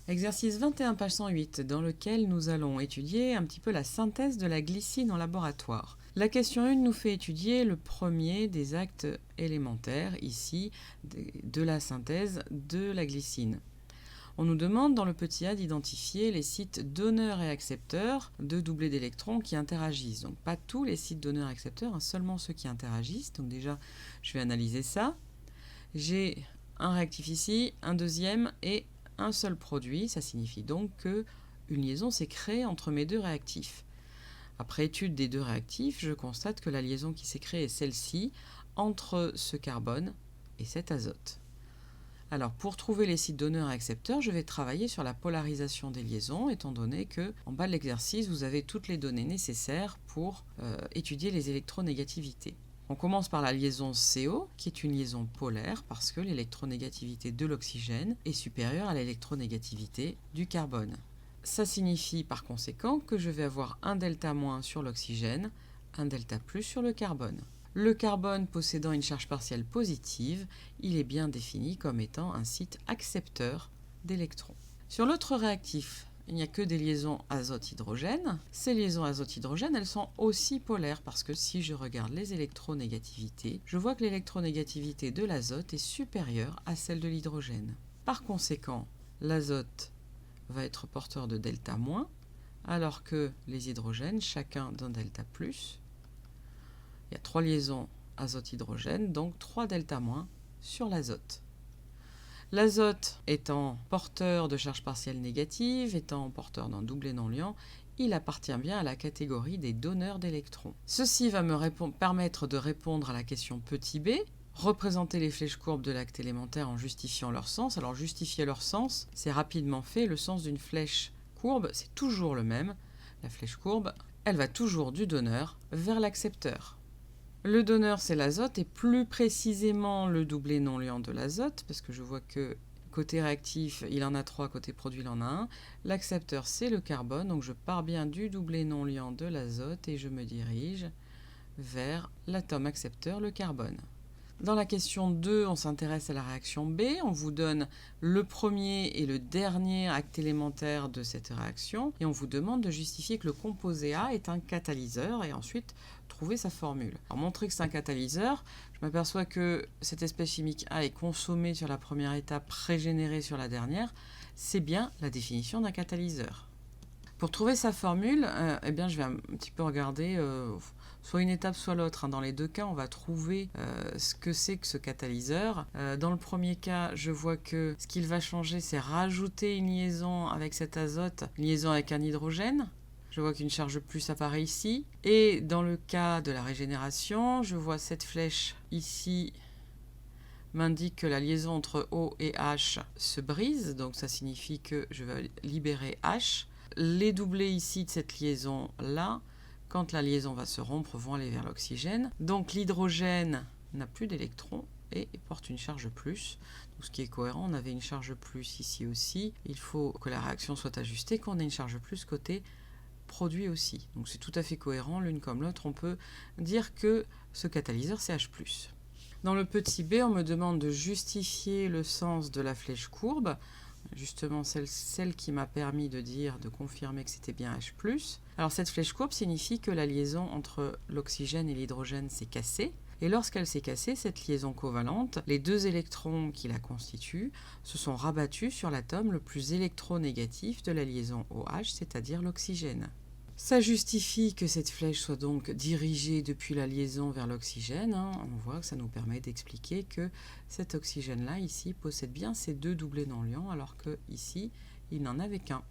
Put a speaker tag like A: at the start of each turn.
A: Exercice 21, page 108, dans lequel nous allons étudier un petit peu la synthèse de la glycine en laboratoire. La question 1 nous fait étudier le premier des actes élémentaires, ici, de la synthèse de la glycine. On nous demande dans le petit a d'identifier les sites donneurs et accepteurs de doublés d'électrons qui interagissent. Donc pas tous les sites donneurs et accepteurs, seulement ceux qui interagissent. Donc déjà, je vais analyser ça. J'ai un réactif ici, un deuxième et un seul produit. Ça signifie donc qu'une liaison s'est créée entre mes deux réactifs. Après étude des deux réactifs, je constate que la liaison qui s'est créée est celle-ci, entre ce carbone et cet azote. Alors, pour trouver les sites donneurs et accepteurs, je vais travailler sur la polarisation des liaisons, étant donné que, en bas de l'exercice, vous avez toutes les données nécessaires pour étudier les électronégativités. On commence par la liaison CO, qui est une liaison polaire, parce que l'électronégativité de l'oxygène est supérieure à l'électronégativité du carbone. Ça signifie par conséquent que je vais avoir un delta- sur l'oxygène, un delta+ sur le carbone. Le carbone possédant une charge partielle positive, il est bien défini comme étant un site accepteur d'électrons. Sur l'autre réactif, il n'y a que des liaisons azote-hydrogène. Ces liaisons azote-hydrogène, elles sont aussi polaires parce que si je regarde les électronégativités, je vois que l'électronégativité de l'azote est supérieure à celle de l'hydrogène. Par conséquent, l'azote va être porteur de delta-, alors que les hydrogènes, chacun d'un delta+. Il y a 3 liaisons azote-hydrogène, donc 3 delta- sur l'azote. L'azote étant porteur de charge partielle négative, étant porteur d'un doublet non liant, il appartient bien à la catégorie des donneurs d'électrons. Ceci va me permettre de répondre à la question petit b, représenter les flèches courbes de l'acte élémentaire en justifiant leur sens. Alors justifier leur sens, c'est rapidement fait. Le sens d'une flèche courbe, c'est toujours le même. La flèche courbe, elle va toujours du donneur vers l'accepteur. Le donneur, c'est l'azote, et plus précisément le doublet non liant de l'azote, parce que je vois que côté réactif, il en a 3, côté produit, il en a 1. L'accepteur, c'est le carbone, donc je pars bien du doublet non liant de l'azote et je me dirige vers l'atome accepteur, le carbone. Dans la question 2, on s'intéresse à la réaction B. On vous donne le premier et le dernier acte élémentaire de cette réaction et on vous demande de justifier que le composé A est un catalyseur et ensuite trouver sa formule. Alors, montrer que c'est un catalyseur, je m'aperçois que cette espèce chimique A est consommée sur la première étape, régénérée sur la dernière. C'est bien la définition d'un catalyseur. Pour trouver sa formule, eh bien, je vais un petit peu regarder soit une étape, soit l'autre. Dans les deux cas, on va trouver ce que c'est que ce catalyseur. Dans le premier cas, je vois que ce qu'il va changer, c'est rajouter une liaison avec cet azote, une liaison avec un hydrogène. Je vois qu'une charge plus apparaît ici. Et dans le cas de la régénération, je vois cette flèche ici m'indique que la liaison entre O et H se brise. Donc ça signifie que je vais libérer H. Les doublés ici de cette liaison-là, quand la liaison va se rompre, vont aller vers l'oxygène. Donc l'hydrogène n'a plus d'électrons et porte une charge plus. Donc, ce qui est cohérent, on avait une charge plus ici aussi. Il faut que la réaction soit ajustée, qu'on ait une charge plus côté produit aussi. Donc c'est tout à fait cohérent, l'une comme l'autre. On peut dire que ce catalyseur, c'est H+. Dans le petit b, on me demande de justifier le sens de la flèche courbe. Justement celle qui m'a permis de confirmer que c'était bien H+. Alors cette flèche courbe signifie que la liaison entre l'oxygène et l'hydrogène s'est cassée. Et lorsqu'elle s'est cassée, cette liaison covalente, les deux électrons qui la constituent se sont rabattus sur l'atome le plus électronégatif de la liaison OH, c'est-à-dire l'oxygène. Ça justifie que cette flèche soit donc dirigée depuis la liaison vers l'oxygène. On voit que ça nous permet d'expliquer que cet oxygène-là, ici, possède bien ces deux doublés non liants, alors que ici, il n'en avait qu'un.